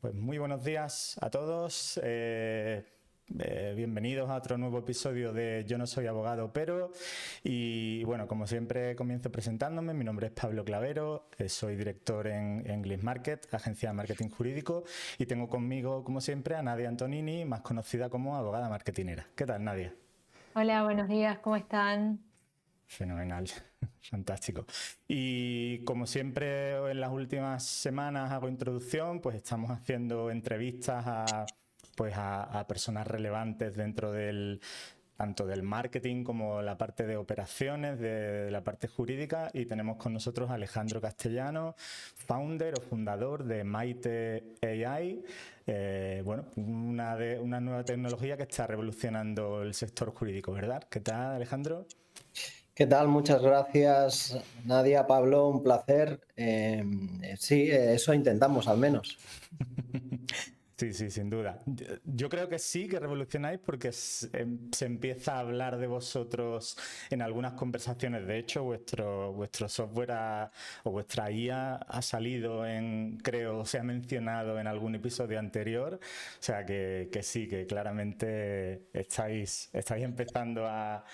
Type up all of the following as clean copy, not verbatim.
Pues muy buenos días a todos. Bienvenidos a otro nuevo episodio de Yo no soy abogado, pero... Y bueno, como siempre comienzo presentándome. Mi nombre es Pablo Clavero, soy director en Gliss Market, agencia de marketing jurídico, y tengo conmigo, como siempre, a Nadia Antonini, más conocida como abogada marketinera. ¿Qué tal, Nadia? Hola, buenos días, ¿cómo están? Fenomenal, fantástico. Y como siempre en las últimas semanas hago introducción, pues estamos haciendo entrevistas a personas relevantes dentro tanto del marketing como la parte de operaciones, de la parte jurídica, y tenemos con nosotros a Alejandro Castellano, founder o fundador de Maite AI, una nueva tecnología que está revolucionando el sector jurídico, ¿verdad? ¿Qué tal, Alejandro? ¿Qué tal? Muchas gracias, Nadia, Pablo, un placer. Sí, eso intentamos al menos. Sí, sí, sin duda. Yo creo que sí, que revolucionáis porque se empieza a hablar de vosotros en algunas conversaciones. De hecho, vuestro software o vuestra IA ha salido creo, se ha mencionado en algún episodio anterior. O sea que sí, que claramente estáis empezando a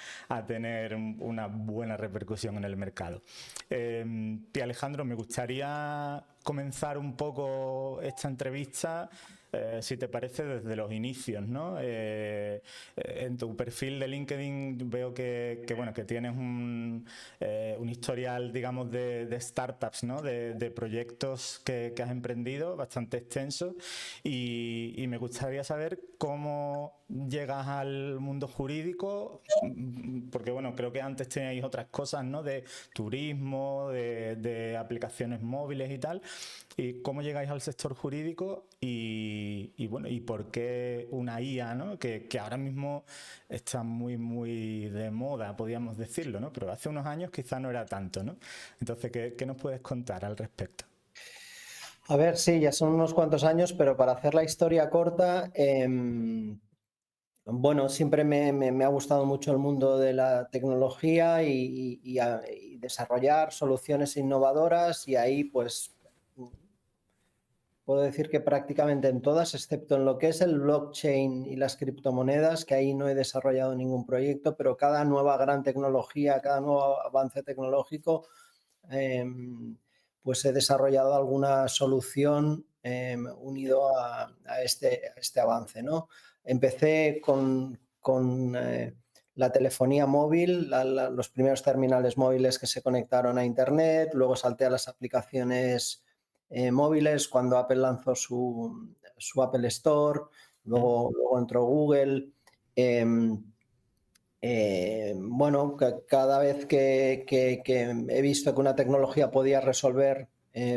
tener una buena repercusión en el mercado. Alejandro, me gustaría comenzar un poco esta entrevista, si te parece, desde los inicios, ¿no? En tu perfil de LinkedIn veo que tienes un historial, digamos, de startups, ¿no? De proyectos que has emprendido bastante extenso, y me gustaría saber cómo llegas al mundo jurídico, porque bueno, creo que antes teníais otras cosas, ¿no? De turismo, de aplicaciones móviles y tal. ¿Y cómo llegáis al sector jurídico bueno, y por qué una IA, ¿no? Que ahora mismo está muy de moda, podríamos decirlo, ¿no? Pero hace unos años quizá no era tanto, ¿no? Entonces, ¿qué nos puedes contar al respecto? A ver, sí, ya son unos cuantos años, pero para hacer la historia corta, bueno, siempre me ha gustado mucho el mundo de la tecnología y desarrollar soluciones innovadoras y ahí pues puedo decir que prácticamente en todas, excepto en lo que es el blockchain y las criptomonedas, que ahí no he desarrollado ningún proyecto, pero cada nueva gran tecnología, cada nuevo avance tecnológico, eh, pues he desarrollado alguna solución unido a este avance, ¿no? Empecé con la telefonía móvil, los primeros terminales móviles que se conectaron a Internet, luego salté a las aplicaciones móviles cuando Apple lanzó su Apple Store, luego entró Google. Eh, bueno, cada vez que he visto que una tecnología podía resolver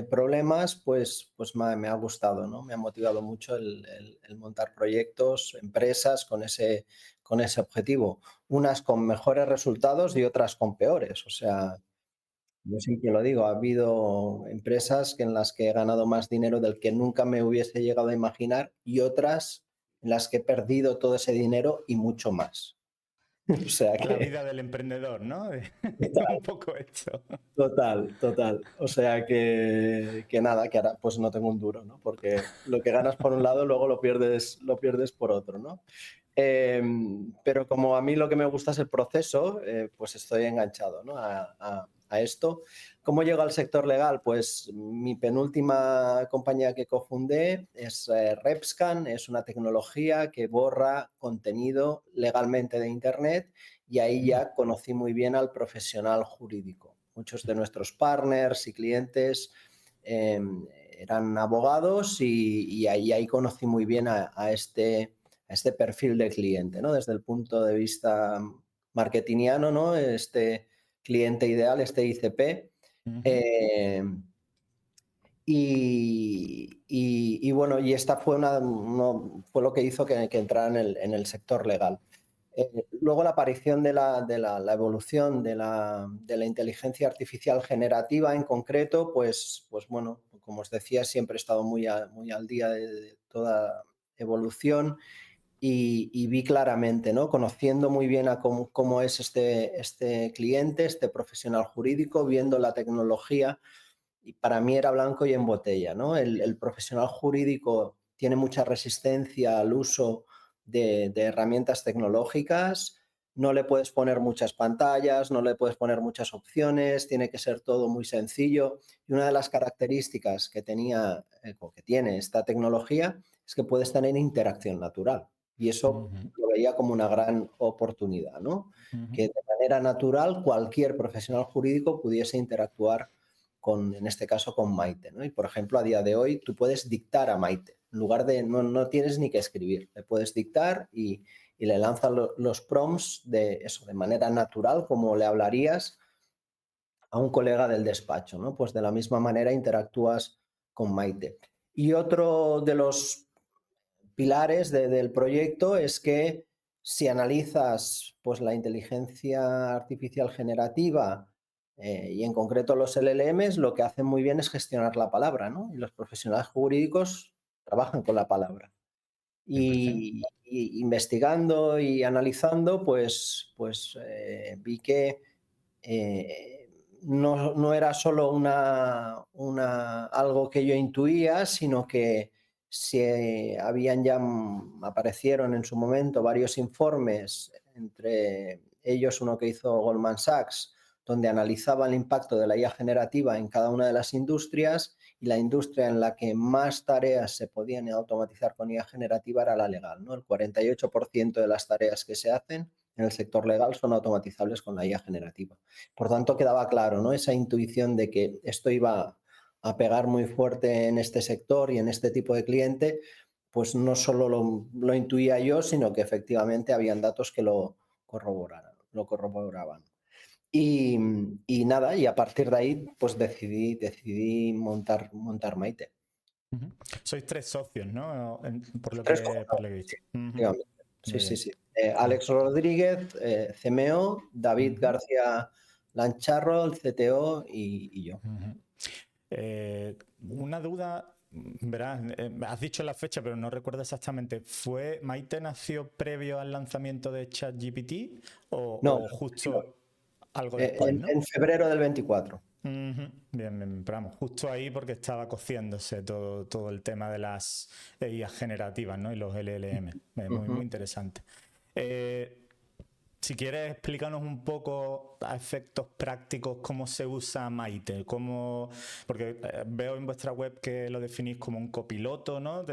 problemas, pues me ha gustado, ¿no? Me ha motivado mucho el montar proyectos, empresas con ese objetivo. Unas con mejores resultados y otras con peores. O sea, yo siempre lo digo, ha habido empresas en las que he ganado más dinero del que nunca me hubiese llegado a imaginar y otras en las que he perdido todo ese dinero y mucho más. O sea La que vida del emprendedor, ¿no? Un poco esto. total. O sea que nada, que ahora pues no tengo un duro, ¿no? Porque lo que ganas por un lado luego lo pierdes por otro, ¿no? Pero como a mí lo que me gusta es el proceso, pues estoy enganchado, ¿no? A esto. ¿Cómo llego al sector legal? Pues mi penúltima compañía que cofundé es Repscan, es una tecnología que borra contenido legalmente de Internet y ahí ya conocí muy bien al profesional jurídico. Muchos de nuestros partners y clientes eh, eran abogados y ahí conocí muy bien a este perfil de cliente, ¿no? Desde el punto de vista marketingiano, ¿no? Este cliente ideal, este ICP. Eh, bueno, y esta fue, fue lo que hizo que entrara en el sector legal. Luego la aparición la evolución de la inteligencia artificial generativa en concreto, pues bueno, como os decía, siempre he estado muy al día de toda evolución y vi claramente, ¿no? Conociendo muy bien a cómo es este cliente, este profesional jurídico, viendo la tecnología, y para mí era blanco y en botella, ¿no? El profesional jurídico tiene mucha resistencia al uso de herramientas tecnológicas. No le puedes poner muchas pantallas, no le puedes poner muchas opciones, tiene que ser todo muy sencillo. Y una de las características que tenía o que tiene esta tecnología es que puedes tener interacción natural. Y eso lo veía como una gran oportunidad, ¿no? Que de manera natural cualquier profesional jurídico pudiese interactuar con, en este caso, con Maite, ¿no? Y, por ejemplo, a día de hoy tú puedes dictar a Maite. En lugar de, no tienes ni que escribir, le puedes dictar y le lanzan los prompts de eso, de manera natural, como le hablarías a un colega del despacho, ¿no? Pues de la misma manera interactúas con Maite. Y otro de los pilares del proyecto es que si analizas pues, la inteligencia artificial generativa y en concreto los LLMs, lo que hacen muy bien es gestionar la palabra, ¿no? Y los profesionales jurídicos trabajan con la palabra. Y investigando y analizando, pues vi que no era solo algo que yo intuía, sino que aparecieron en su momento varios informes, entre ellos uno que hizo Goldman Sachs, donde analizaba el impacto de la IA generativa en cada una de las industrias, y la industria en la que más tareas se podían automatizar con IA generativa era la legal, ¿no? El 48% de las tareas que se hacen en el sector legal son automatizables con la IA generativa. Por tanto, quedaba claro, ¿no? Esa intuición de que esto iba a pegar muy fuerte en este sector y en este tipo de cliente, pues no solo lo intuía yo, sino que efectivamente habían datos que lo corroboraban. Y nada, y a partir de ahí, pues decidí montar Maite. Sois 3 socios, ¿no? Por lo Tres que he visto. Sí. Alex Rodríguez, CMO, David García Lancharro, el CTO y yo. Una duda, verás, has dicho la fecha, pero no recuerdo exactamente. ¿Maite nació previo al lanzamiento de ChatGPT No, o justo algo después, ¿no? en febrero del 24. Bien, pero vamos, justo ahí porque estaba cociéndose todo el tema de las IAs generativas, ¿no? Y los LLM. Muy interesante. Si quieres, explícanos un poco a efectos prácticos cómo se usa Maite, porque veo en vuestra web que lo definís como un copiloto, ¿no?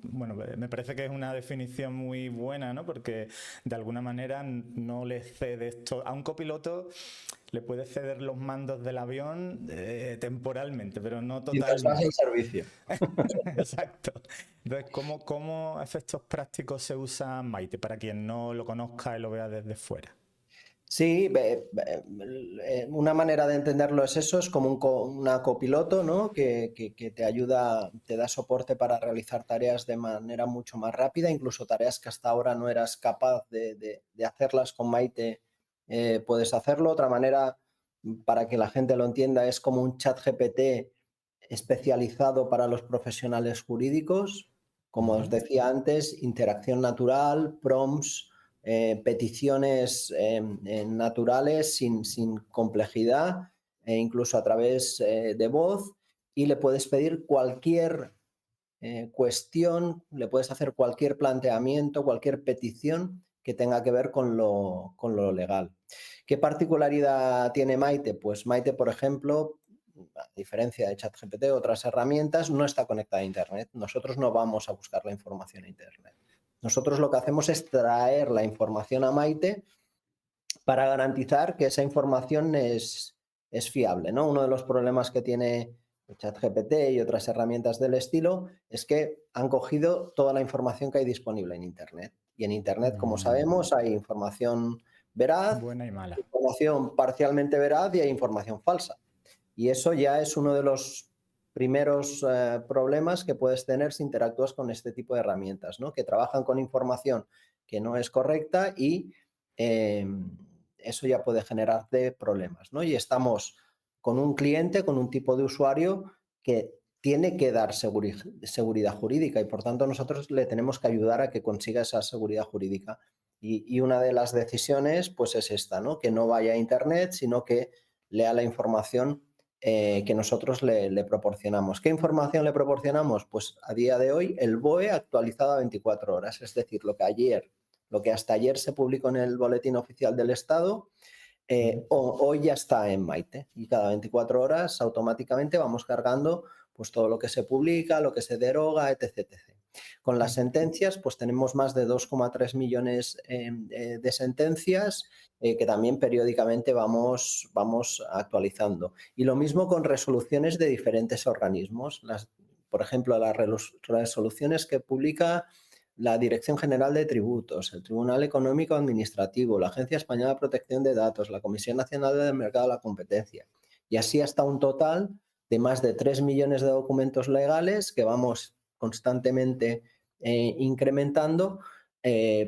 Bueno, me parece que es una definición muy buena, ¿no? Porque de alguna manera no le cede esto a un copiloto. Le puede ceder los mandos del avión temporalmente, pero no Mientras vas totalmente. en servicio. Exacto. Entonces, ¿cómo a efectos prácticos se usa Maite para quien no lo conozca y lo vea desde fuera? Sí, una manera de entenderlo es eso, es como una copiloto, ¿no? Que te ayuda, te da soporte para realizar tareas de manera mucho más rápida, incluso tareas que hasta ahora no eras capaz de hacerlas con Maite, puedes hacerlo. Otra manera, para que la gente lo entienda, es como un chat GPT especializado para los profesionales jurídicos. Como os decía antes, interacción natural, prompts, peticiones naturales sin complejidad, incluso a través de voz, y le puedes pedir cualquier cuestión, le puedes hacer cualquier planteamiento, cualquier petición que tenga que ver con lo legal. ¿Qué particularidad tiene Maite? Pues Maite, por ejemplo, a diferencia de ChatGPT o otras herramientas, no está conectada a Internet. Nosotros no vamos a buscar la información a Internet. Nosotros lo que hacemos es traer la información a Maite para garantizar que esa información es fiable, ¿no? Uno de los problemas que tiene ChatGPT y otras herramientas del estilo es que han cogido toda la información que hay disponible en Internet. Y en Internet, como sabemos, hay información veraz, buena y mala, información parcialmente veraz y hay información falsa. Y eso ya es uno de los primeros problemas que puedes tener si interactúas con este tipo de herramientas, ¿no? Que trabajan con información que no es correcta y eso ya puede generarte problemas, ¿no? Y estamos con un cliente, con un tipo de usuario que tiene que dar seguridad jurídica y por tanto nosotros le tenemos que ayudar a que consiga esa seguridad jurídica. Y una de las decisiones pues es esta, ¿no? Que no vaya a Internet, sino que lea la información que nosotros le proporcionamos. ¿Qué información le proporcionamos? Pues a día de hoy el BOE actualizado a 24 horas, es decir, lo que hasta ayer se publicó en el Boletín Oficial del Estado, hoy ya está en Maite, y cada 24 horas automáticamente vamos cargando pues todo lo que se publica, lo que se deroga, etc. Con las sentencias, pues tenemos más de 2,3 millones de sentencias que también periódicamente vamos actualizando. Y lo mismo con resoluciones de diferentes organismos. Por ejemplo, las resoluciones que publica la Dirección General de Tributos, el Tribunal Económico Administrativo, la Agencia Española de Protección de Datos, la Comisión Nacional del Mercado de la Competencia. Y así hasta un total de más de 3 millones de documentos legales que vamos constantemente incrementando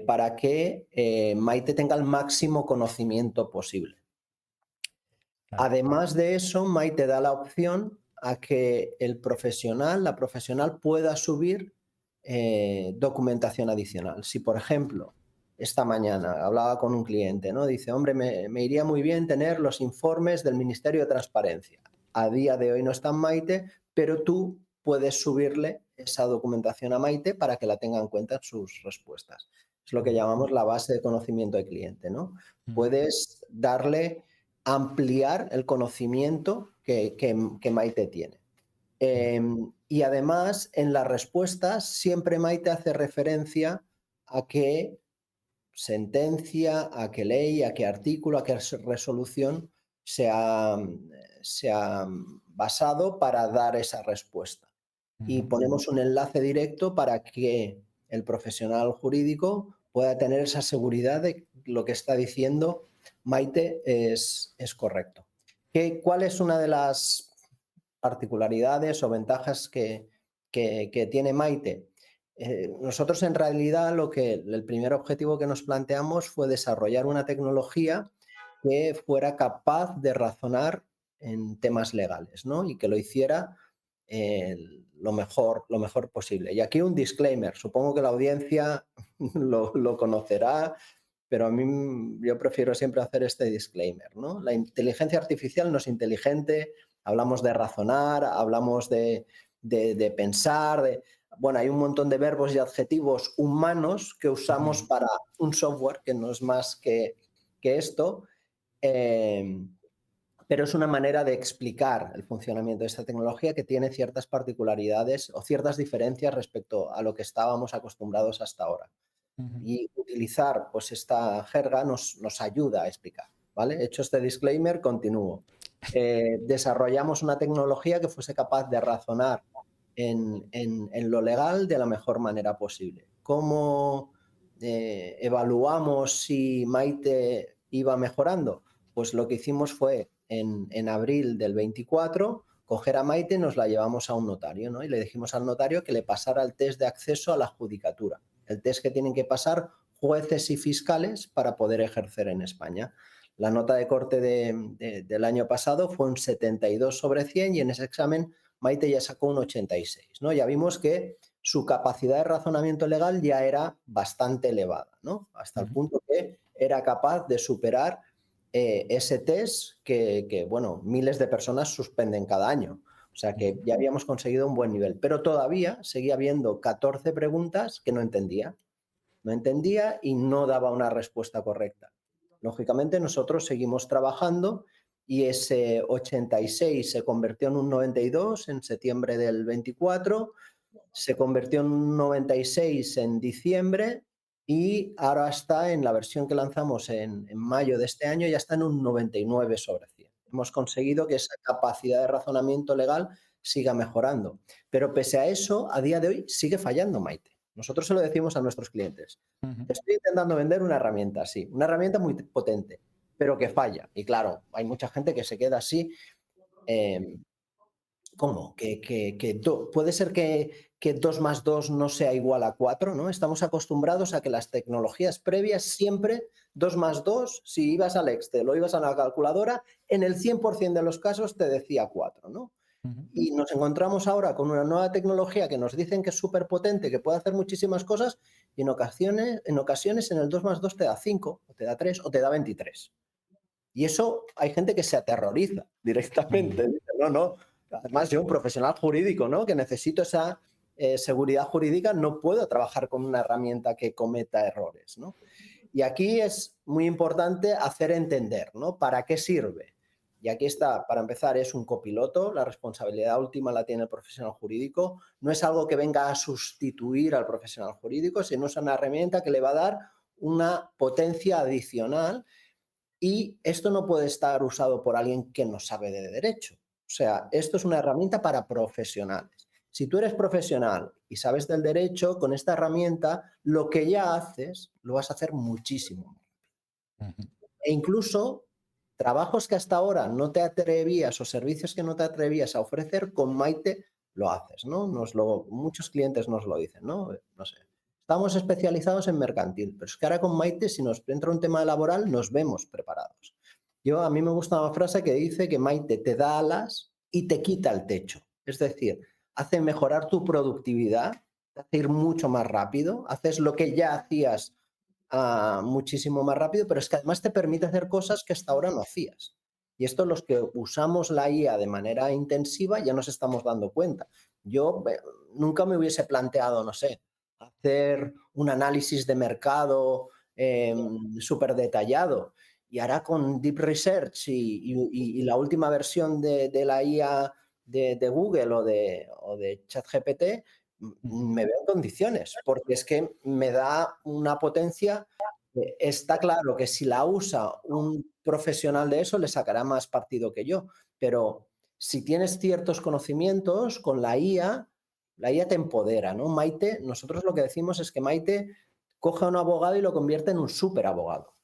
para que Maite tenga el máximo conocimiento posible. Además de eso, Maite da la opción a que la profesional pueda subir documentación adicional. Si, por ejemplo, esta mañana hablaba con un cliente, ¿no? Dice, hombre, me iría muy bien tener los informes del Ministerio de Transparencia. A día de hoy no está en Maite, pero tú puedes subirle esa documentación a Maite para que la tenga en cuenta en sus respuestas. Es lo que llamamos la base de conocimiento del cliente, ¿no? Puedes ampliar el conocimiento que Maite tiene. Y además, en las respuestas, siempre Maite hace referencia a qué sentencia, a qué ley, a qué artículo, a qué resolución se ha basado para dar esa respuesta. Y ponemos un enlace directo para que el profesional jurídico pueda tener esa seguridad de que lo que está diciendo Maite es correcto. ¿Cuál es una de las particularidades o ventajas que tiene Maite? Nosotros en realidad el primer objetivo que nos planteamos fue desarrollar una tecnología que fuera capaz de razonar en temas legales, ¿no? Y que lo hiciera lo mejor posible. Y aquí un disclaimer, supongo que la audiencia lo conocerá, pero a mí yo prefiero siempre hacer este disclaimer, ¿no? La inteligencia artificial no es inteligente, hablamos de razonar, hablamos de pensar, bueno, hay un montón de verbos y adjetivos humanos que usamos para un software que no es más que esto, pero es una manera de explicar el funcionamiento de esta tecnología que tiene ciertas particularidades o ciertas diferencias respecto a lo que estábamos acostumbrados hasta ahora. Y utilizar pues esta jerga nos ayuda a explicar, ¿vale? Hecho este disclaimer, continúo. Desarrollamos una tecnología que fuese capaz de razonar en lo legal de la mejor manera posible. ¿Cómo evaluamos si Maite iba mejorando? Pues lo que hicimos fue en abril del 24 coger a Maite y nos la llevamos a un notario, ¿no? Y le dijimos al notario que le pasara el test de acceso a la judicatura, el test que tienen que pasar jueces y fiscales para poder ejercer en España. La nota de corte del año pasado fue un 72 sobre 100 y en ese examen Maite ya sacó un 86, ¿no? Ya vimos que su capacidad de razonamiento legal ya era bastante elevada, ¿no? Hasta el punto que era capaz de superar ese test que, bueno, miles de personas suspenden cada año. O sea que ya habíamos conseguido un buen nivel, pero todavía seguía habiendo 14 preguntas que no entendía. No entendía y no daba una respuesta correcta. Lógicamente nosotros seguimos trabajando y ese 86 se convirtió en un 92 en septiembre del 24, se convirtió en un 96 en diciembre y ahora está en la versión que lanzamos en mayo de este año, ya está en un 99 sobre 100. Hemos conseguido que esa capacidad de razonamiento legal siga mejorando. Pero pese a eso, a día de hoy sigue fallando Maite. Nosotros se lo decimos a nuestros clientes. Estoy intentando vender una herramienta, sí, una herramienta muy potente, pero que falla. Y claro, hay mucha gente que se queda así. ¿Cómo? Puede ser que 2 más 2 no sea igual a 4, ¿no? Estamos acostumbrados a que las tecnologías previas siempre 2 más 2, si ibas al Excel o ibas a la calculadora, en el 100% de los casos te decía 4, ¿no? Y nos encontramos ahora con una nueva tecnología que nos dicen que es súper potente, que puede hacer muchísimas cosas y en ocasiones en el 2 más 2 te da 5, o te da 3 o te da 23. Y eso hay gente que se aterroriza directamente. Dice, no. Además, yo, un profesional jurídico, ¿no? Que necesito esa seguridad jurídica, no puedo trabajar con una herramienta que cometa errores, ¿no? Y aquí es muy importante hacer entender, ¿no? ¿Para qué sirve? Y aquí está, para empezar, es un copiloto, la responsabilidad última la tiene el profesional jurídico, no es algo que venga a sustituir al profesional jurídico, sino es una herramienta que le va a dar una potencia adicional, y esto no puede estar usado por alguien que no sabe de derecho. O sea, esto es una herramienta para profesionales. Si tú eres profesional y sabes del derecho, con esta herramienta lo que ya haces lo vas a hacer muchísimo más. E incluso trabajos que hasta ahora no te atrevías o servicios que no te atrevías a ofrecer, con Maite lo haces, ¿no? Muchos clientes nos lo dicen, ¿no? No sé. Estamos especializados en mercantil, pero es que ahora con Maite, si nos entra un tema laboral, nos vemos preparados. A mí me gusta una frase que dice que Maite te da alas y te quita el techo. Es decir, hace mejorar tu productividad, te hace ir mucho más rápido, haces lo que ya hacías muchísimo más rápido, pero es que además te permite hacer cosas que hasta ahora no hacías. Y esto, los que usamos la IA de manera intensiva, ya nos estamos dando cuenta. Yo nunca me hubiese planteado, no sé, hacer un análisis de mercado súper detallado. Y ahora con Deep Research y la última versión de la IA de Google o de ChatGPT, me veo en condiciones, porque es que me da una potencia. Está claro que si la usa un profesional de eso, le sacará más partido que yo, pero si tienes ciertos conocimientos con la IA te empodera, ¿no? Maite, nosotros lo que decimos es que Maite coge a un abogado y lo convierte en un súper abogado.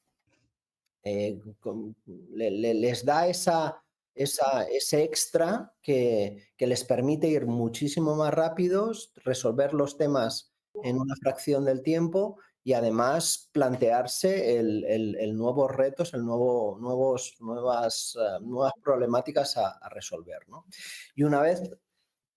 Les da ese extra que les permite ir muchísimo más rápidos, resolver los temas en una fracción del tiempo, y además plantearse el nuevos retos, nuevas problemáticas a resolver, ¿no? Y una vez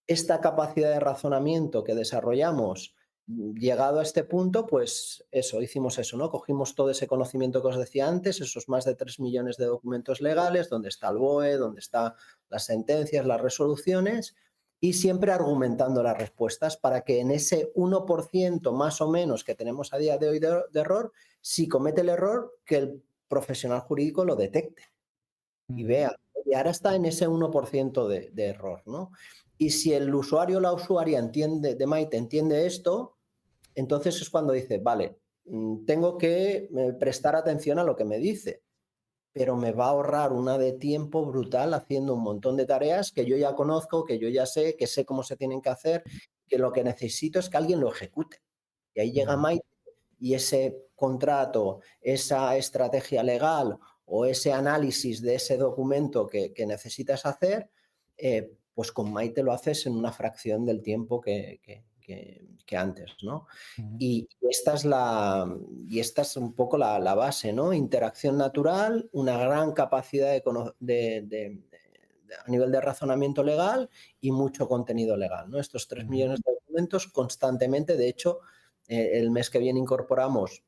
esta capacidad de razonamiento que desarrollamos, llegado a este punto, pues hicimos eso, ¿no? Cogimos todo ese conocimiento que os decía antes, esos más de 3 millones de documentos legales, donde está el BOE, donde están las sentencias, las resoluciones, y siempre argumentando las respuestas para que en ese 1% más o menos que tenemos a día de hoy de error, si comete el error, que el profesional jurídico lo detecte y vea, y ahora está en ese 1% de error, ¿no? Y si el usuario o la usuaria de Maite entiende esto, entonces es cuando dice, vale, tengo que prestar atención a lo que me dice, pero me va a ahorrar una de tiempo brutal haciendo un montón de tareas que yo ya conozco, que yo ya sé, que sé cómo se tienen que hacer, que lo que necesito es que alguien lo ejecute. Y ahí llega Maite y ese contrato, esa estrategia legal o ese análisis de ese documento que necesitas hacer, pues con Maite lo haces en una fracción del tiempo que antes, ¿no? Y esta es un poco la base, ¿no? Interacción natural, una gran capacidad a nivel de razonamiento legal y mucho contenido legal, ¿no? Estos 3 millones de documentos constantemente. De hecho, el mes que viene incorporamos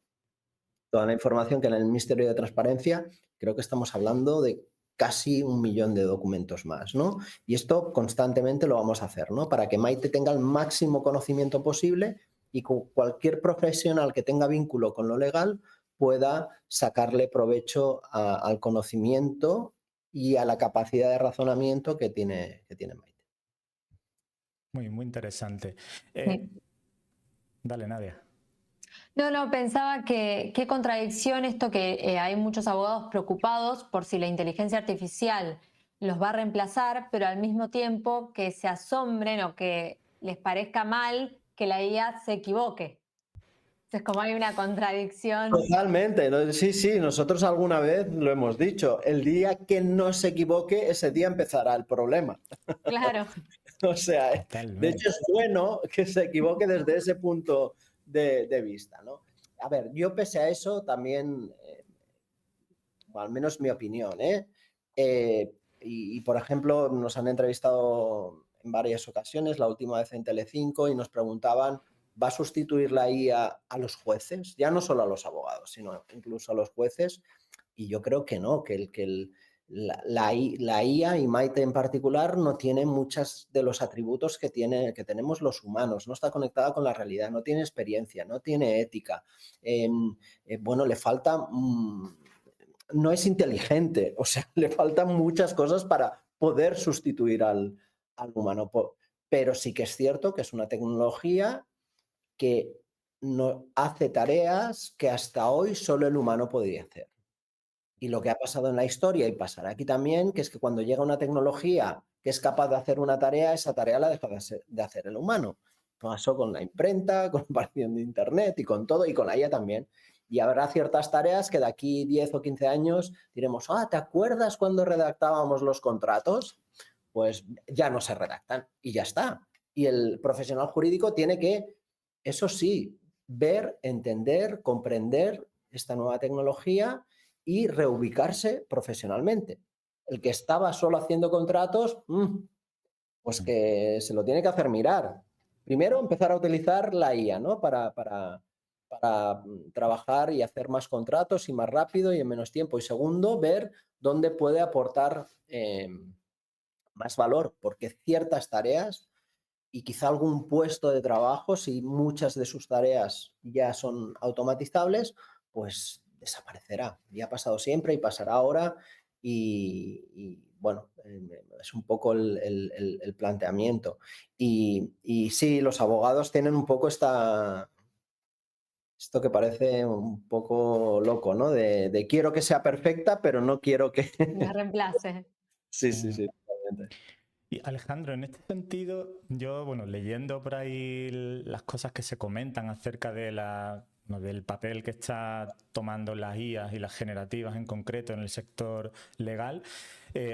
toda la información que en el Ministerio de Transparencia, creo que estamos hablando de casi 1 millón de documentos más, ¿no? Y esto constantemente lo vamos a hacer, ¿no? Para que Maite tenga el máximo conocimiento posible y cualquier profesional que tenga vínculo con lo legal pueda sacarle provecho al conocimiento y a la capacidad de razonamiento que tiene Maite. Muy interesante. Sí. Dale, Nadia. No, pensaba que qué contradicción esto que hay muchos abogados preocupados por si la inteligencia artificial los va a reemplazar, pero al mismo tiempo que se asombren o que les parezca mal que la IA se equivoque. Entonces, como hay una contradicción. Totalmente, sí, nosotros alguna vez lo hemos dicho, el día que no se equivoque, ese día empezará el problema. Claro. O sea, de Totalmente. hecho es bueno que se equivoque desde ese punto de vista, ¿no? A ver, yo pese a eso también, o al menos mi opinión, por ejemplo, nos han entrevistado en varias ocasiones, la última vez en Telecinco, y nos preguntaban, ¿va a sustituir la IA a los jueces? Ya no solo a los abogados, sino incluso a los jueces. Y yo creo que no, la IA y Maite en particular no tiene muchos de los atributos que tenemos los humanos, no está conectada con la realidad, no tiene experiencia, no tiene ética. Bueno, le falta, no es inteligente, o sea, le faltan muchas cosas para poder sustituir al humano. Pero sí que es cierto que es una tecnología que no hace tareas que hasta hoy solo el humano podría hacer. Y lo que ha pasado en la historia y pasará aquí también, que es que cuando llega una tecnología que es capaz de hacer una tarea, esa tarea la deja de hacer el humano. Pasó con la imprenta, con la aparición de Internet y con todo, y con la IA también. Y habrá ciertas tareas que de aquí 10 o 15 años diremos, ¿te acuerdas cuando redactábamos los contratos? Pues ya no se redactan y ya está. Y el profesional jurídico tiene que, eso sí, ver, entender, comprender esta nueva tecnología y reubicarse profesionalmente. El que estaba solo haciendo contratos, pues que se lo tiene que hacer mirar. Primero, empezar a utilizar la IA, ¿no? Para trabajar y hacer más contratos y más rápido y en menos tiempo. Y segundo, ver dónde puede aportar más valor, porque ciertas tareas y quizá algún puesto de trabajo, si muchas de sus tareas ya son automatizables, pues desaparecerá. Ya ha pasado siempre y pasará ahora bueno, es un poco el planteamiento. Y sí, los abogados tienen un poco esto que parece un poco loco, ¿no? De quiero que sea perfecta, pero no quiero que... Me reemplace. Sí, sí, sí, totalmente. Y Alejandro, en este sentido, yo, bueno, leyendo por ahí las cosas que se comentan acerca de del papel que está tomando las IAs y las generativas en concreto en el sector legal,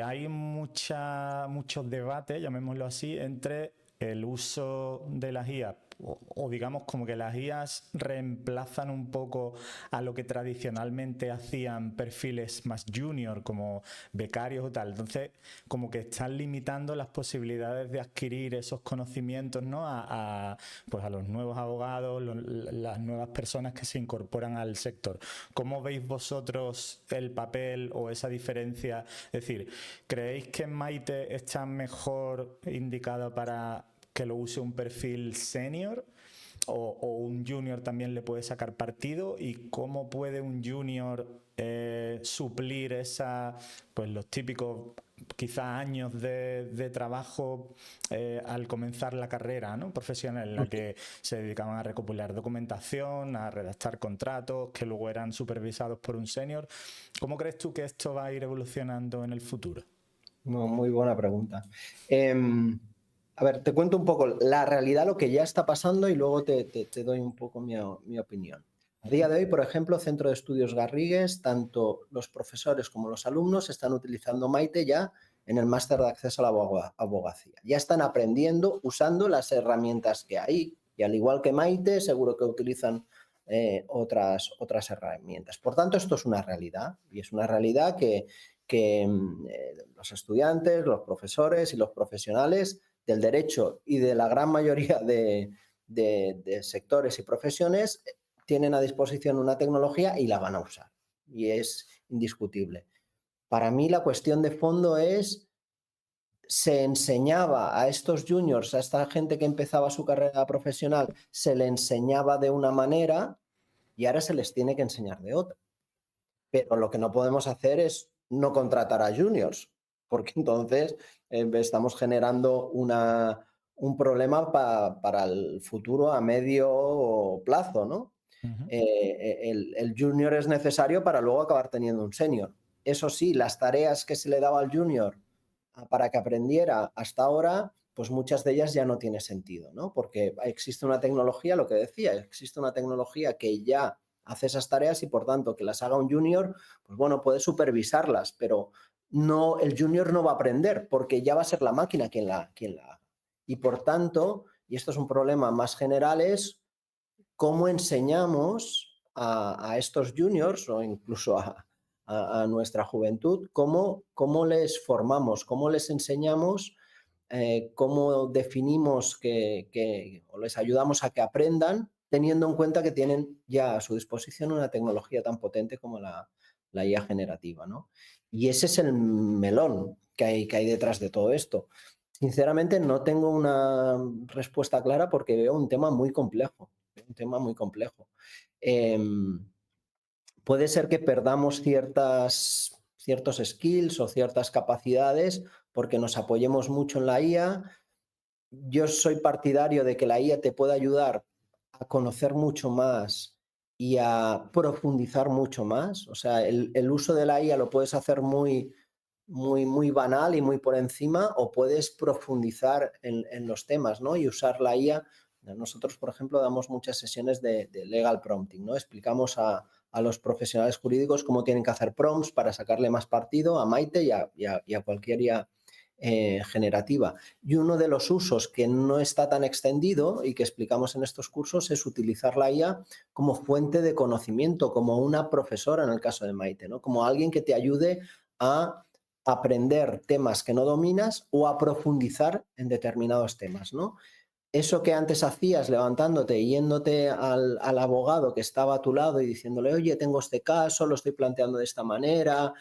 hay muchos debates, llamémoslo así, entre el uso de las IAs o digamos como que las IAs reemplazan un poco a lo que tradicionalmente hacían perfiles más junior como becarios o tal. Entonces, como que están limitando las posibilidades de adquirir esos conocimientos, ¿no? Pues a los nuevos abogados, las nuevas personas que se incorporan al sector. ¿Cómo veis vosotros el papel o esa diferencia? Es decir, ¿creéis que Maite está mejor indicada para que lo use un perfil senior o un junior también le puede sacar partido? ¿Y cómo puede un junior suplir pues los típicos quizá años de trabajo al comenzar la carrera, ¿no? Profesional, en la que se dedicaban a recopilar documentación, a redactar contratos que luego eran supervisados por un senior? ¿Cómo crees tú que esto va a ir evolucionando en el futuro? No, muy buena pregunta. A ver, te cuento un poco la realidad, lo que ya está pasando y luego te doy un poco mi opinión. A día de hoy, por ejemplo, Centro de Estudios Garrigues, tanto los profesores como los alumnos están utilizando Maite ya en el máster de acceso a la abogacía. Ya están aprendiendo usando las herramientas que hay y al igual que Maite, seguro que utilizan otras herramientas. Por tanto, esto es una realidad y es una realidad que los estudiantes, los profesores y los profesionales del derecho y de la gran mayoría de sectores y profesiones tienen a disposición una tecnología y la van a usar. Y es indiscutible. Para mí la cuestión de fondo es, se enseñaba a estos juniors, a esta gente que empezaba su carrera profesional, se le enseñaba de una manera y ahora se les tiene que enseñar de otra. Pero lo que no podemos hacer es no contratar a juniors, porque entonces estamos generando un problema para el futuro a medio plazo, ¿no? El junior es necesario para luego acabar teniendo un senior. Eso sí, las tareas que se le daba al junior para que aprendiera hasta ahora, pues muchas de ellas ya no tiene sentido, ¿no? Porque existe una tecnología, lo que decía, existe una tecnología que ya hace esas tareas y por tanto que las haga un junior, pues bueno, puede supervisarlas, pero no, el junior no va a aprender porque ya va a ser la máquina quien la haga. Y por tanto, y esto es un problema más general, es cómo enseñamos a estos juniors o incluso a nuestra juventud, cómo les formamos, cómo les enseñamos, cómo definimos o les ayudamos a que aprendan, teniendo en cuenta que tienen ya a su disposición una tecnología tan potente como la la IA generativa, ¿no? Y ese es el melón que hay detrás de todo esto. Sinceramente, no tengo una respuesta clara porque veo un tema muy complejo, un tema muy complejo. Puede ser que perdamos ciertos skills o ciertas capacidades porque nos apoyemos mucho en la IA. Yo soy partidario de que la IA te pueda ayudar a conocer mucho más y a profundizar mucho más. O sea, el uso de la IA lo puedes hacer muy banal y muy por encima, o puedes profundizar en los temas, ¿no? Y usar la IA. Nosotros, por ejemplo, damos muchas sesiones de legal prompting, ¿no? Explicamos a los profesionales jurídicos cómo tienen que hacer prompts para sacarle más partido a Maite y a cualquier IA generativa. Y uno de los usos que no está tan extendido y que explicamos en estos cursos es utilizar la IA como fuente de conocimiento, como una profesora en el caso de Maite, ¿no? Como alguien que te ayude a aprender temas que no dominas o a profundizar en determinados temas, ¿no? Eso que antes hacías levantándote y yéndote al abogado que estaba a tu lado y diciéndole, oye, tengo este caso, lo estoy planteando de esta manera,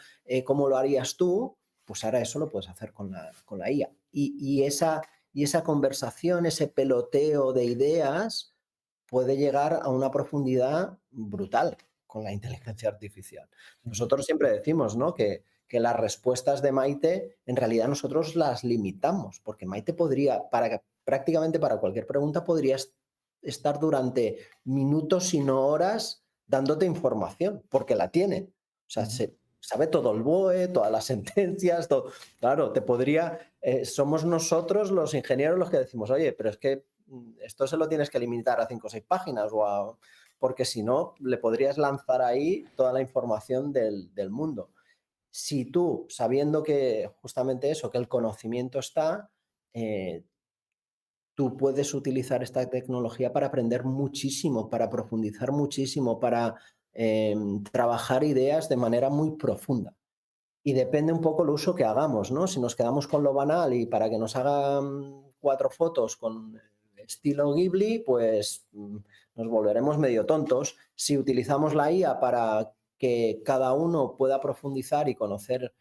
¿cómo lo harías tú? Pues ahora eso lo puedes hacer con la IA. Y esa conversación, ese peloteo de ideas puede llegar a una profundidad brutal con la inteligencia artificial. Nosotros siempre decimos, ¿no?, que las respuestas de Maite en realidad nosotros las limitamos, porque Maite podría, prácticamente para cualquier pregunta, podría estar durante minutos, si no horas, dándote información, porque la tiene. O sea, sabe todo el BOE, todas las sentencias, todo. Claro, somos nosotros los ingenieros los que decimos, oye, pero es que esto se lo tienes que limitar a 5 o 6 páginas, porque si no, le podrías lanzar ahí toda la información del mundo. Si tú, sabiendo que justamente eso, que el conocimiento está, tú puedes utilizar esta tecnología para aprender muchísimo, para profundizar muchísimo, para trabajar ideas de manera muy profunda. Y depende un poco el uso que hagamos, ¿no? Si nos quedamos con lo banal y para que nos hagan 4 fotos con estilo Ghibli, pues nos volveremos medio tontos. Si utilizamos la IA para que cada uno pueda profundizar y conocer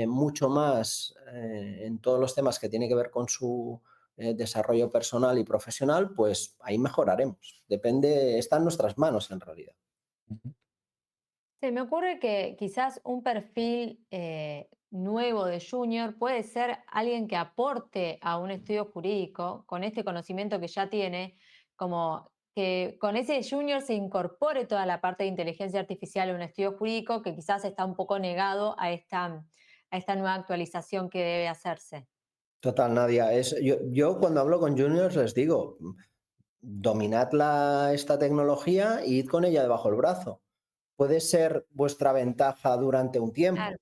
mucho más en todos los temas que tiene que ver con su desarrollo personal y profesional, pues ahí mejoraremos. Depende, está en nuestras manos en realidad. Se me ocurre que quizás un perfil nuevo de junior puede ser alguien que aporte a un estudio jurídico con este conocimiento que ya tiene, como que con ese junior se incorpore toda la parte de inteligencia artificial en un estudio jurídico que quizás está un poco negado a esta nueva actualización que debe hacerse. Total, Nadia. Yo cuando hablo con juniors les digo, dominad esta tecnología y id con ella debajo del brazo. Puede ser vuestra ventaja durante un Claro. tiempo.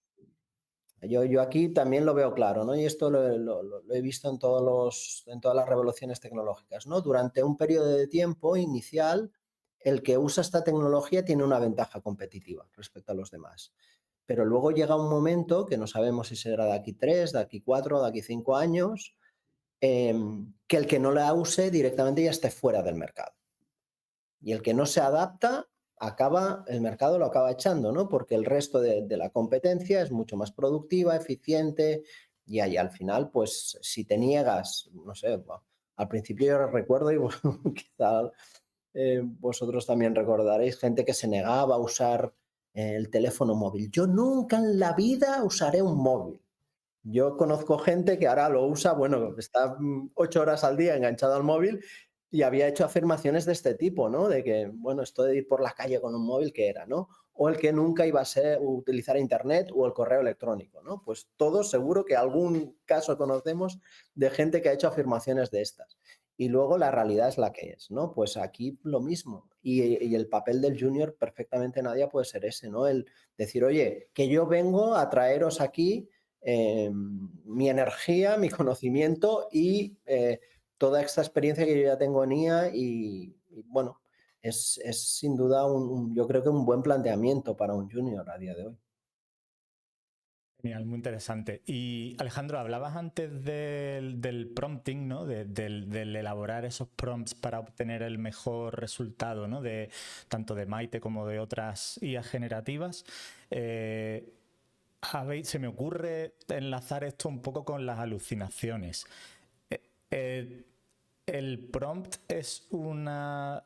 Yo aquí también lo veo claro, ¿no? Y esto lo he visto en todas las revoluciones tecnológicas, ¿no? Durante un periodo de tiempo inicial, el que usa esta tecnología tiene una ventaja competitiva respecto a los demás. Pero luego llega un momento que no sabemos si será de aquí 3, de aquí 4, de aquí 5 años, que el que no la use directamente ya esté fuera del mercado. Y el que no se adapta, el mercado lo acaba echando, ¿no? Porque el resto de la competencia es mucho más productiva, eficiente, y ahí al final, pues si te niegas, no sé, al principio yo recuerdo, y quizá vosotros también recordaréis, gente que se negaba a usar el teléfono móvil. Yo nunca en la vida usaré un móvil. Yo conozco gente que ahora lo usa, bueno, está 8 horas al día enganchado al móvil y había hecho afirmaciones de este tipo, ¿no? De que, bueno, esto de ir por la calle con un móvil, ¿qué era, no? O el que nunca iba a utilizar internet o el correo electrónico, ¿no? Pues todos seguro que algún caso conocemos de gente que ha hecho afirmaciones de estas. Y luego la realidad es la que es, ¿no? Pues aquí lo mismo. Y el papel del junior perfectamente, Nadia, puede ser ese, ¿no? El decir, oye, que yo vengo a traeros aquí mi energía, mi conocimiento y toda esta experiencia que yo ya tengo en IA y bueno, es sin duda yo creo que un buen planteamiento para un junior a día de hoy. Genial, muy interesante. Y Alejandro, hablabas antes del prompting, ¿no? Del elaborar esos prompts para obtener el mejor resultado, ¿no? Tanto de Maite como de otras IA generativas. Se me ocurre enlazar esto un poco con las alucinaciones. Eh, el prompt es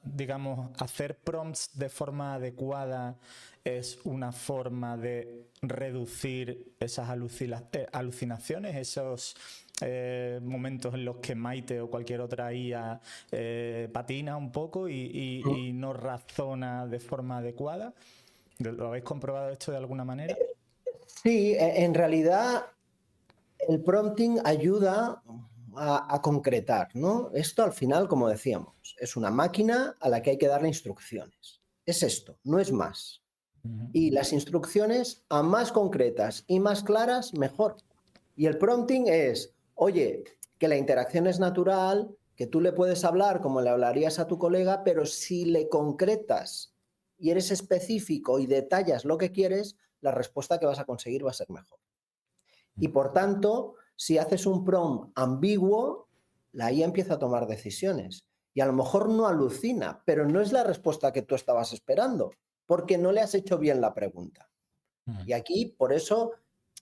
digamos, hacer prompts de forma adecuada es una forma de reducir esas alucinaciones, esos momentos en los que Maite o cualquier otra IA patina un poco y no razona de forma adecuada. ¿Lo habéis comprobado esto de alguna manera? Sí, en realidad el prompting ayuda a concretar, ¿no? Esto al final, como decíamos, es una máquina a la que hay que darle instrucciones. Es esto, no es más. Y las instrucciones, a más concretas y más claras, mejor. Y el prompting es, oye, que la interacción es natural, que tú le puedes hablar como le hablarías a tu colega, pero si le concretas y eres específico y detallas lo que quieres, la respuesta que vas a conseguir va a ser mejor. Y por tanto, si haces un prompt ambiguo, la IA empieza a tomar decisiones. Y a lo mejor no alucina, pero no es la respuesta que tú estabas esperando, porque no le has hecho bien la pregunta. Y aquí, por eso,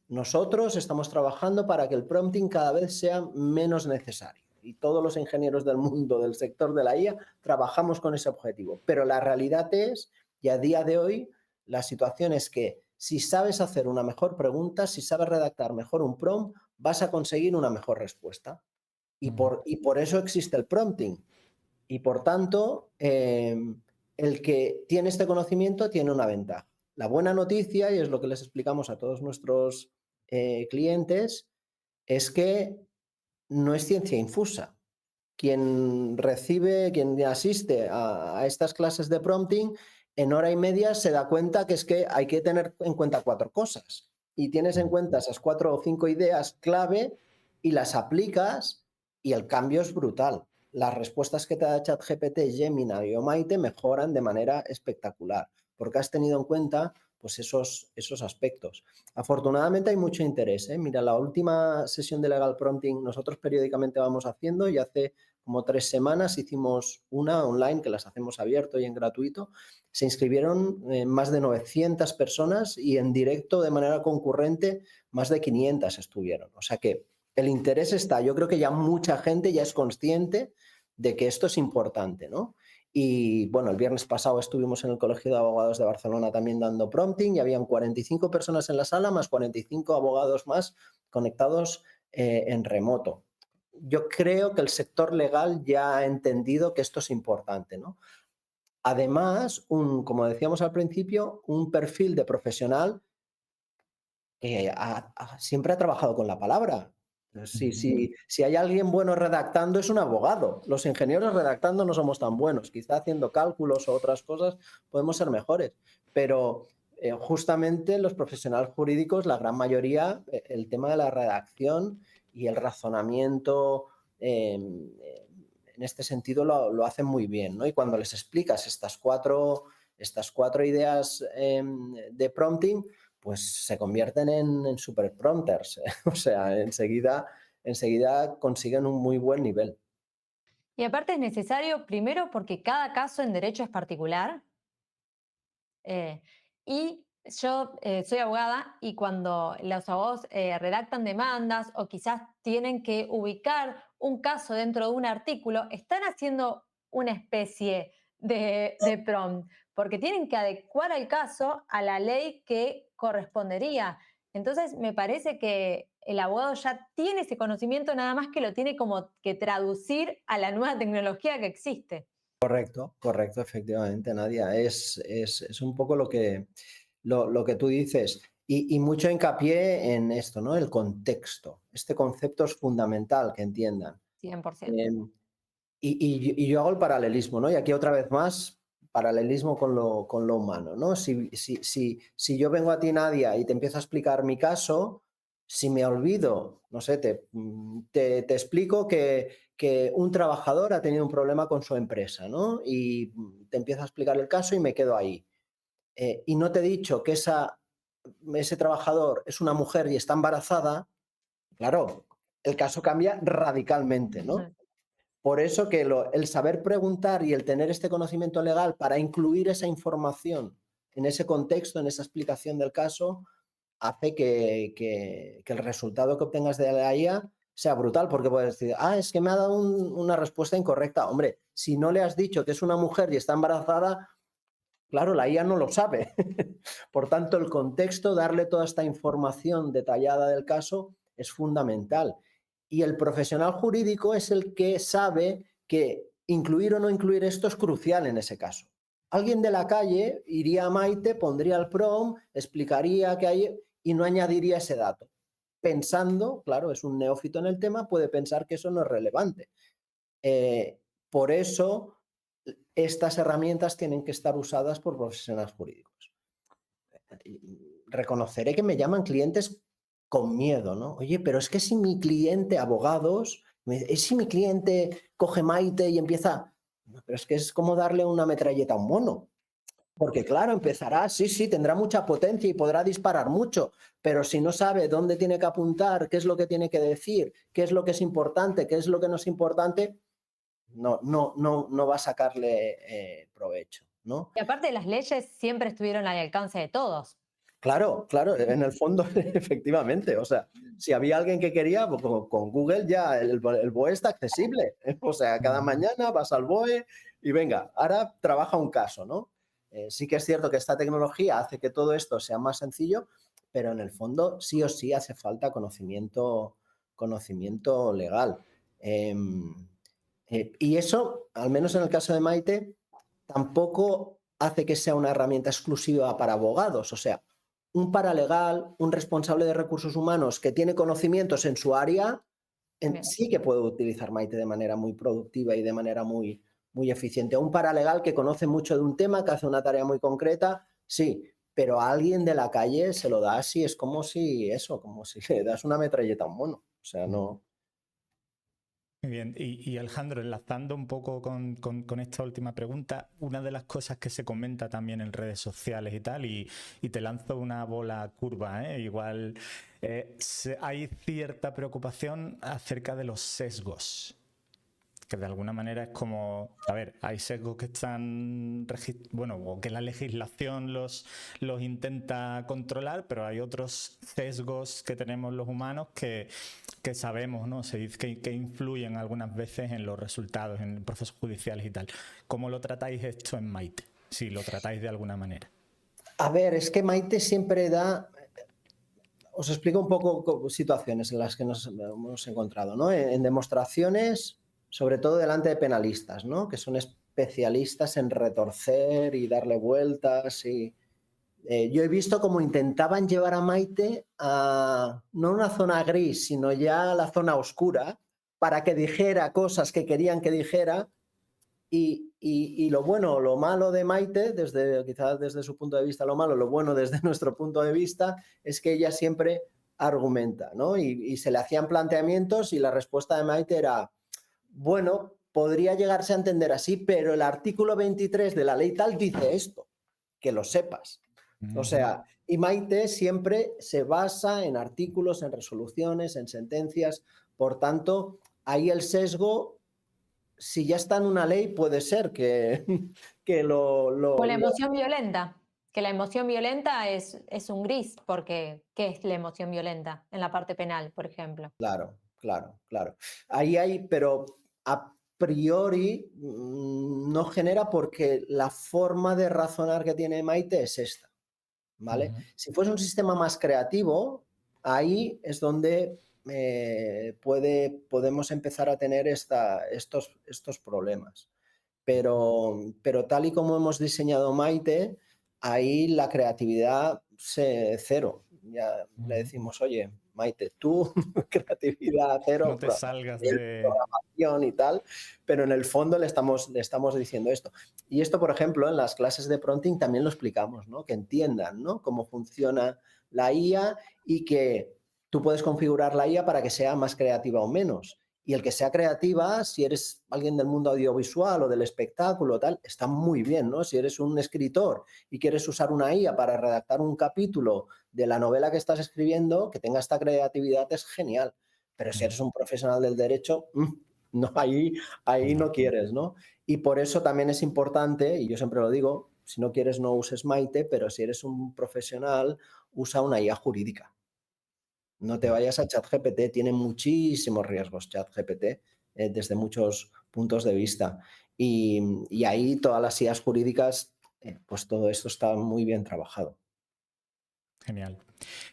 nosotros estamos trabajando para que el prompting cada vez sea menos necesario. Y todos los ingenieros del mundo, del sector de la IA, trabajamos con ese objetivo. Pero la realidad es, y a día de hoy, la situación es que si sabes hacer una mejor pregunta, si sabes redactar mejor un prompt, vas a conseguir una mejor respuesta. Y por eso existe el prompting. Y por tanto, el que tiene este conocimiento tiene una ventaja. La buena noticia, y es lo que les explicamos a todos nuestros clientes, es que no es ciencia infusa. Quien asiste a estas clases de prompting, en hora y media se da cuenta que es que hay que tener en cuenta 4 cosas. Y tienes en cuenta esas 4 o 5 ideas clave y las aplicas y el cambio es brutal. Las respuestas que te da ChatGPT, Gemini o Maite mejoran de manera espectacular, porque has tenido en cuenta pues esos aspectos. Afortunadamente hay mucho interés. Mira, la última sesión de Legal Prompting nosotros periódicamente vamos haciendo y hace como 3 semanas hicimos una online que las hacemos abierto y en gratuito. Se inscribieron más de 900 personas y en directo de manera concurrente más de 500 estuvieron. O sea que el interés está. Yo creo que ya mucha gente ya es consciente de que esto es importante, ¿no? Y bueno, el viernes pasado estuvimos en el Colegio de Abogados de Barcelona también dando prompting y habían 45 personas en la sala más 45 abogados más conectados en remoto. Yo creo que el sector legal ya ha entendido que esto es importante, ¿no? Además, como decíamos al principio, un perfil de profesional que siempre ha trabajado con la palabra. Si hay alguien bueno redactando, es un abogado. Los ingenieros redactando no somos tan buenos. Quizá haciendo cálculos o otras cosas podemos ser mejores. Pero justamente los profesionales jurídicos, la gran mayoría, el tema de la redacción y el razonamiento en este sentido lo hacen muy bien, ¿no? Y cuando les explicas estas cuatro ideas de prompting, pues se convierten en super prompters. O sea, enseguida consiguen un muy buen nivel. Y aparte es necesario, primero, porque cada caso en derecho es particular. Y yo soy abogada y cuando los abogados redactan demandas o quizás tienen que ubicar un caso dentro de un artículo, están haciendo una especie de prompt, porque tienen que adecuar el caso a la ley que correspondería. Entonces, me parece que el abogado ya tiene ese conocimiento, nada más que lo tiene como que traducir a la nueva tecnología que existe. Correcto, efectivamente, Nadia. Es un poco lo que tú dices. Y mucho hincapié en esto, ¿no? El contexto. Este concepto es fundamental que entiendan. 100%. Y yo hago el paralelismo, ¿no? Y aquí otra vez más, paralelismo con lo humano, ¿no? Si yo vengo a ti, Nadia, y te empiezo a explicar mi caso, si me olvido, no sé, te explico que un trabajador ha tenido un problema con su empresa, ¿no? Y te empiezo a explicar el caso y me quedo ahí. Y no te he dicho que esa ese trabajador es una mujer y está embarazada, claro, el caso cambia radicalmente, ¿no? Por eso que el saber preguntar y el tener este conocimiento legal para incluir esa información en ese contexto, en esa explicación del caso, hace que el resultado que obtengas de la IA sea brutal, porque puedes decir, es que me ha dado una respuesta incorrecta. Hombre, si no le has dicho que es una mujer y está embarazada, claro, la IA no lo sabe. Por tanto, el contexto, darle toda esta información detallada del caso es fundamental. Y el profesional jurídico es el que sabe que incluir o no incluir esto es crucial en ese caso. Alguien de la calle iría a Maite, pondría el prompt, explicaría que hay y no añadiría ese dato. Pensando, claro, es un neófito en el tema, puede pensar que eso no es relevante. Por eso, estas herramientas tienen que estar usadas por profesionales jurídicos. Reconoceré que me llaman clientes con miedo, ¿no? Oye, pero es que si mi cliente, abogados, es si mi cliente coge Maite y empieza... No, pero es que es como darle una metralleta a un mono. Porque claro, empezará, sí, tendrá mucha potencia y podrá disparar mucho, pero si no sabe dónde tiene que apuntar, qué es lo que tiene que decir, qué es lo que es importante, qué es lo que no es importante, no va a sacarle provecho, ¿no? Y aparte, las leyes siempre estuvieron al alcance de todos. Claro, en el fondo, efectivamente. O sea, si había alguien que quería, pues, con Google ya el BOE está accesible. O sea, cada mañana vas al BOE y venga, ahora trabaja un caso, ¿no? Sí que es cierto que esta tecnología hace que todo esto sea más sencillo, pero en el fondo sí o sí hace falta conocimiento legal. Y eso, al menos en el caso de Maite, tampoco hace que sea una herramienta exclusiva para abogados. O sea, un paralegal, un responsable de recursos humanos que tiene conocimientos en su área, sí que puede utilizar Maite de manera muy productiva y de manera muy, muy eficiente. Un paralegal que conoce mucho de un tema, que hace una tarea muy concreta, sí, pero a alguien de la calle se lo da así, es como si le das una metralleta a un mono. O sea, no... Muy bien, y Alejandro, enlazando un poco con esta última pregunta, una de las cosas que se comenta también en redes sociales y tal, y te lanzo una bola curva, igual hay cierta preocupación acerca de los sesgos, que de alguna manera es como, a ver, hay sesgos que están, bueno, o que la legislación los intenta controlar, pero hay otros sesgos que tenemos los humanos que sabemos, ¿no? Se dice que influyen algunas veces en los resultados, en procesos judiciales y tal. ¿Cómo lo tratáis esto en Maite? Si lo tratáis de alguna manera. A ver, es que Maite siempre da... Os explico un poco situaciones en las que nos hemos encontrado, ¿no? En demostraciones, sobre todo delante de penalistas, ¿no? Que son especialistas en retorcer y darle vueltas. Yo he visto cómo intentaban llevar a Maite a no una zona gris, sino ya a la zona oscura, para que dijera cosas que querían que dijera. Y lo bueno o lo malo de Maite, quizás desde su punto de vista lo malo, lo bueno desde nuestro punto de vista, es que ella siempre argumenta, ¿no? Y se le hacían planteamientos y la respuesta de Maite era, bueno, podría llegarse a entender así, pero el artículo 23 de la ley tal dice esto, que lo sepas. O sea, y Maite siempre se basa en artículos, en resoluciones, en sentencias, por tanto, ahí el sesgo... Si ya está en una ley, puede ser que O la emoción violenta, que la emoción violenta es un gris, porque ¿qué es la emoción violenta en la parte penal, por ejemplo? Claro. Ahí hay, pero a priori no genera porque la forma de razonar que tiene Maite es esta, ¿vale? Si fuese un sistema más creativo, ahí es donde podemos empezar a tener estos problemas. Pero tal y como hemos diseñado Maite, ahí la creatividad cero. Ya le decimos, oye, Maite, tú creatividad cero, no te salgas de programación y tal, pero en el fondo le estamos diciendo esto. Y esto, por ejemplo, en las clases de prompting también lo explicamos, ¿no? Que entiendan, ¿no? Cómo funciona la IA y que tú puedes configurar la IA para que sea más creativa o menos. Y el que sea creativa, si eres alguien del mundo audiovisual o del espectáculo, tal, está muy bien, ¿no? Si eres un escritor y quieres usar una IA para redactar un capítulo de la novela que estás escribiendo, que tenga esta creatividad es genial. Pero si eres un profesional del derecho, no, ahí no quieres, ¿no? Y por eso también es importante, y yo siempre lo digo, si no quieres no uses Maite, pero si eres un profesional, usa una IA jurídica. No te vayas a ChatGPT, tiene muchísimos riesgos ChatGPT desde muchos puntos de vista. Y ahí todas las IAs jurídicas, pues todo esto está muy bien trabajado. Genial.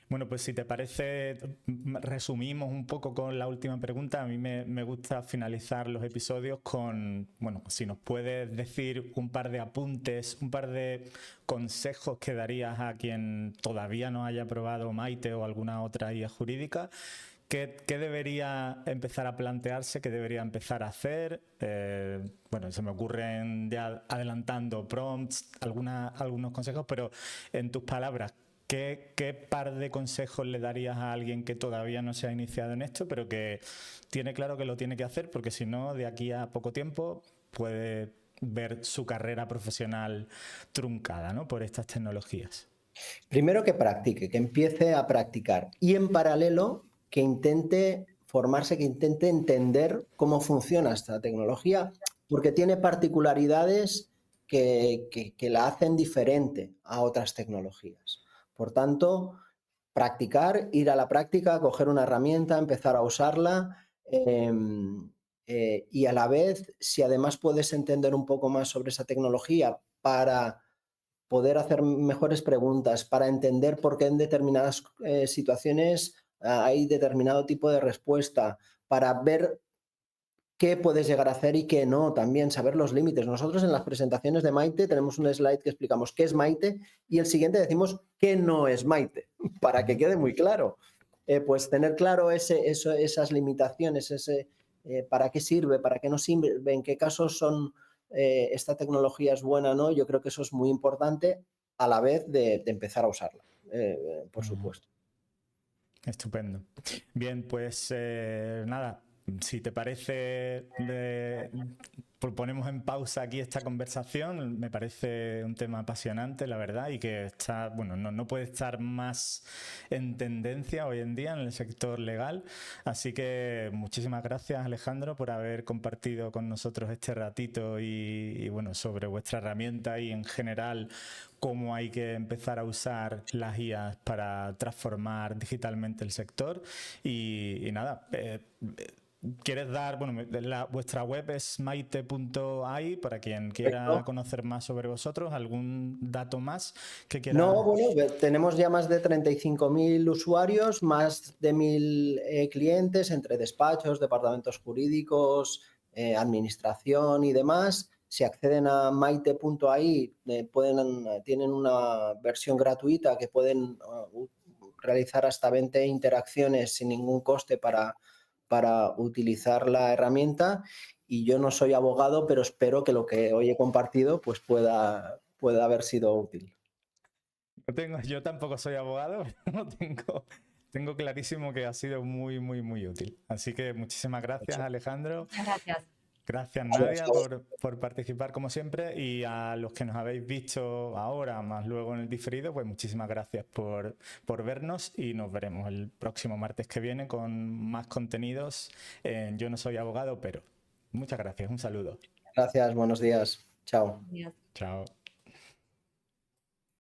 Bueno, pues si te parece, resumimos un poco con la última pregunta. A mí me gusta finalizar los episodios con, bueno, si nos puedes decir un par de apuntes, un par de consejos que darías a quien todavía no haya probado Maite o alguna otra IA jurídica. ¿Qué debería empezar a plantearse? ¿Qué debería empezar a hacer? Bueno, se me ocurren ya adelantando prompts, algunos consejos, pero en tus palabras, ¿qué par de consejos le darías a alguien que todavía no se ha iniciado en esto, pero que tiene claro que lo tiene que hacer? Porque si no, de aquí a poco tiempo puede ver su carrera profesional truncada, ¿no?, por estas tecnologías. Primero que practique, que empiece a practicar y en paralelo que intente formarse, que intente entender cómo funciona esta tecnología, porque tiene particularidades que la hacen diferente a otras tecnologías. Por tanto, practicar, ir a la práctica, coger una herramienta, empezar a usarla y a la vez, si además puedes entender un poco más sobre esa tecnología para poder hacer mejores preguntas, para entender por qué en determinadas situaciones hay determinado tipo de respuesta, para ver qué puedes llegar a hacer y qué no, también saber los límites. Nosotros en las presentaciones de Maite tenemos un slide que explicamos qué es Maite y el siguiente decimos qué no es Maite, para que quede muy claro. Pues tener claro esas limitaciones, para qué sirve, para qué no sirve, en qué casos esta tecnología es buena o no, yo creo que eso es muy importante a la vez de empezar a usarla, por supuesto. Estupendo. Bien, pues nada, si te parece, ponemos en pausa aquí esta conversación. Me parece un tema apasionante, la verdad, y que está, bueno, no puede estar más en tendencia hoy en día en el sector legal. Así que muchísimas gracias, Alejandro, por haber compartido con nosotros este ratito y bueno, sobre vuestra herramienta y en general cómo hay que empezar a usar las IAs para transformar digitalmente el sector. Y nada, ¿quieres dar, bueno, vuestra web es maite.ai para quien quiera Perfecto. conocer más sobre vosotros? ¿Algún dato más que quiera? No, bueno, tenemos ya más de 35.000 usuarios, más de 1.000 clientes entre despachos, departamentos jurídicos, administración y demás. Si acceden a maite.ai, tienen una versión gratuita que pueden realizar hasta 20 interacciones sin ningún coste para utilizar la herramienta. Y yo no soy abogado, pero espero que lo que hoy he compartido pues pueda haber sido útil. Yo tampoco soy abogado, pero tengo clarísimo que ha sido muy, muy, muy útil. Así que muchísimas gracias, Alejandro. Muchas gracias. Gracias, Nadia, por participar como siempre, y a los que nos habéis visto ahora, más luego en el diferido, pues muchísimas gracias por vernos y nos veremos el próximo martes que viene con más contenidos en Yo no soy abogado, pero muchas gracias, un saludo. Gracias, buenos días. Chao. Adiós. Chao.